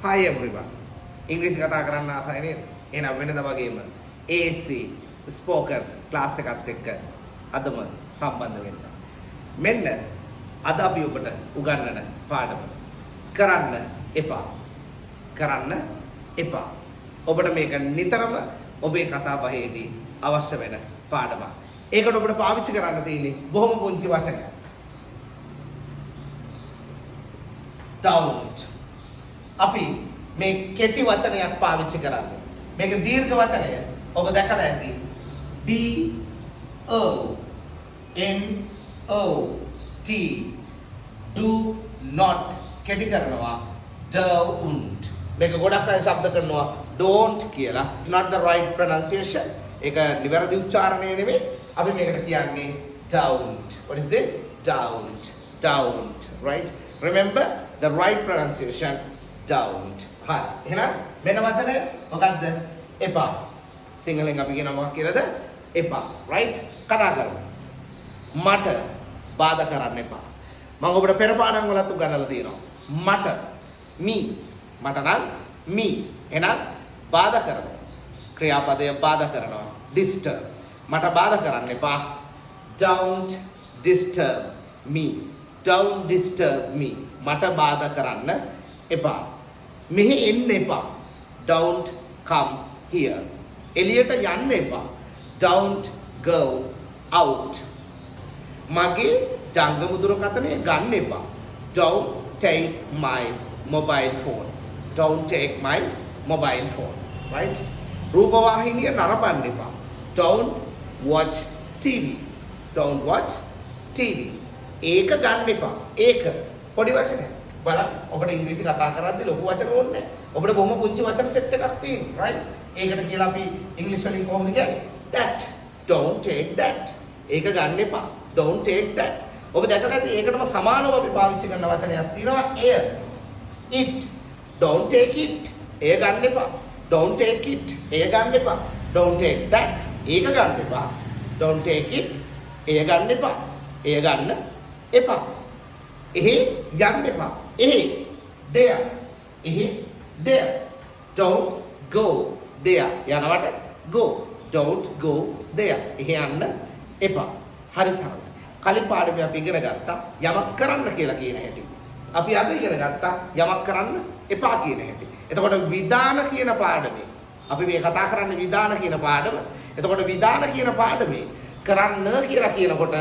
Hi everyone. English කතා කරන්න ආසයි නේද? එහෙනම් වෙනද වගේම ASC spoken class එකත් එක්ක අදම සම්බන්ධ වෙන්න. මෙන්න අද අපි ඔබට උගන්වන පාඩම කරන්න එපා. කරන්න එපා. ඔබට මේක නිතරම ඔබේ කතා බහේදී අවශ්‍ය වෙන පාඩමක්. ඒකට ඔබට පාවිච්චි කරන්න තියෙන්නේ බොහොම පුංචි වචනයක්. Don't. අපි මේ කෙටි වචනයක් පාවිච්චි කරන්නේ. මේක දීර්ඝ වචනය. ඔබ දැකලා ඇති. D O N O T do not කෙටි කරනවා don't. මේක ගොඩක් අය ශබ්ද කරනවා don't කියලා. It's not the right pronunciation. ඒක නිවැරදි උච්චාරණය නෙමෙයි. අපි මේකට කියන්නේ don't. What is this? Don't. Don't. Right? Remember the right pronunciation. Don't. හරි. එහෙනම් මෙන්න වචනය මොකක්ද? එපා. සිංහලෙන් අපි කියන මොකක් කියලාද? එපා. right? කතා කරමු. මට බාධා කරන්න එපා. මම ඔබට පෙර පාඩම් වලත් උගන්වලා තියෙනවා. මට me මට නම් me එහෙනම් බාධා කරනවා. ක්‍රියාපදය බාධා කරනවා. disturb. මට බාධා කරන්න එපා. Don't disturb me. Don't disturb me. මට බාධා කරන්න එපා. මෙහි එන්න එපා. Don't come here. එළියට යන්න එපා. Don't go out. මගේ ජංගම දුරකථනය ගන්න එපා. Don't take my mobile phone. Don't take my mobile phone. Right? රූපවාහිනිය නරඹන්න එපා. Don't watch TV. Don't watch TV. ඒක ගන්න එපා. ඒක පොඩි වචනයක්. බලන්න ඔබට ඉංග්‍රීසි කතා කරද්දී ලොකු වචන ඕනේ නැහැ. ඔබට බොහොම පුංචි වචන සෙට් එකක් තියෙනවා. right? ඒකට කියලා අපි ඉංග්‍රීසි වලින් කොහොමද කියන්නේ? that. Don't take that. ඒක ගන්න එපා. Don't take that. ඔබ දැකලා ඇති ඒකටම සමානව අපි පාවිච්චි කරන වචනයක් තියෙනවා air. it. Don't take it. ඒක ගන්න එපා. Don't take it. ඒක ගන්න එපා. Don't take that. ඒක ගන්න එපා. Don't take it. ඒක ගන්න එපා. ඒක ගන්න එපා. එහි යන්න එපා. එහි there. එහි there. Don't go there. යනවට go. Don't go there. එහි යන්න එපා. හරි සරලයි. කලින් පාඩමේ අපි ඉගෙන ගත්තා යමක් කරන්න කියලා කියන හැටි. අපි අද ඉගෙන ගත්තා යමක් කරන්න එපා කියන හැටි. එතකොට විධාන කියන පාඩමේ අපි මේ කතා කරන්නේ විධාන කියන පාඩම. එතකොට විධාන කියන පාඩමේ කරන්න කියලා කියනකොට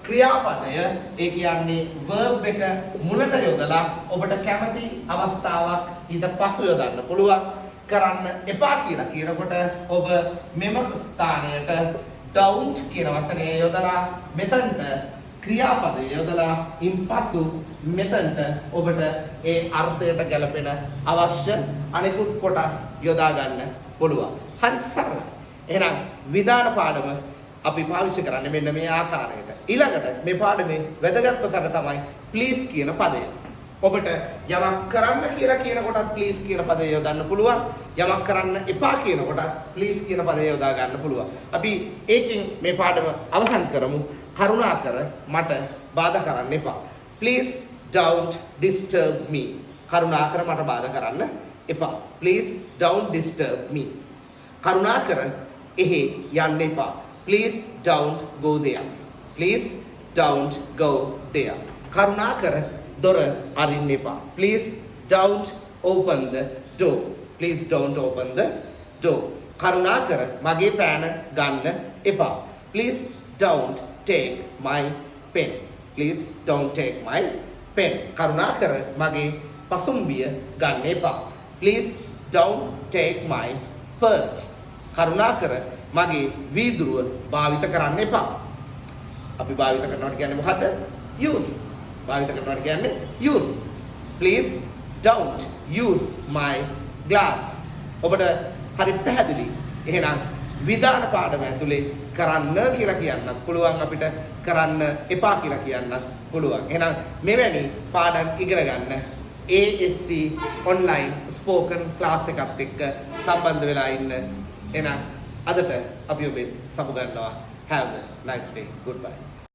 ක්‍රියාපදය ඒ කියන්නේ verb එක මුලට යොදලා ඔබට කැමති අවස්ථාවක් ඊට පසු යොදන්න පුළුවන්. කරන්න එපා කියලා කියනකොට ඔබ මෙම ස්ථානයට don't කියන වචනය යොදලා මෙතනට ක්‍රියාපදය යොදලා ඉන්පසු මෙතනට ඔබට ඒ අර්ථයට ගැලපෙන අවශ්‍ය අනෙකුත් කොටස් යොදා ගන්න පුළුවන්. හරි සරලයි. එහෙනම් විධාන පාඩම අපි පාවිච්චි කරන්නේ මෙන්න මේ ආකාරයට. ඊළඟට මේ පාඩමේ වැදගත්ම තැන තමයි please කියන පදය. ඔබට යමක් කරන්න කියලා කියනකොටත් please කියන පදය යොදන්න පුළුවන්. යමක් කරන්න එපා කියනකොටත් please කියන පදය යොදා ගන්න පුළුවන්. අපි ඒකෙන් මේ පාඩම අවසන් කරමු. කරුණාකර මට බාධා කරන්න එපා. Please don't disturb me. කරුණාකර මට බාධා කරන්න එපා. Please don't disturb me. කරුණාකර එහි යන්න එපා. Please don't go there. Please don't go there. කරුණාකර දොර අරින්න එපා. Please don't open the door. Please don't open the door. කරුණාකර මගේ පෑන ගන්න එපා. Please don't take my pen. Please don't take my pen. කරුණාකර මගේ පසුම්බිය ගන්න එපා. Please don't take my purse. කරුණාකර මගේ වීදුරුව භාවිත කරන්න එපා. අපි භාවිත කරනවට කියන්නේ මොකද්ද? use. භාවිත කරනවට කියන්නේ use. Please don't use my glass. ඔබට හරි පැහැදිලි. එහෙනම් විධාන පාඩම ඇතුලේ කරන්න කියලා කියන්නත් පුළුවන් අපිට කරන්න එපා කියලා කියන්නත් පුළුවන්. එහෙනම් මෙවැනි පාඩම් ඉගෙන ගන්න ASC online spoken class එකත් එක්ක සම්බන්ධ වෙලා ඉන්න. එහෙනම් අදට අපි ඔබෙන් සමු ගන්නවා. Have a nice day. Goodbye.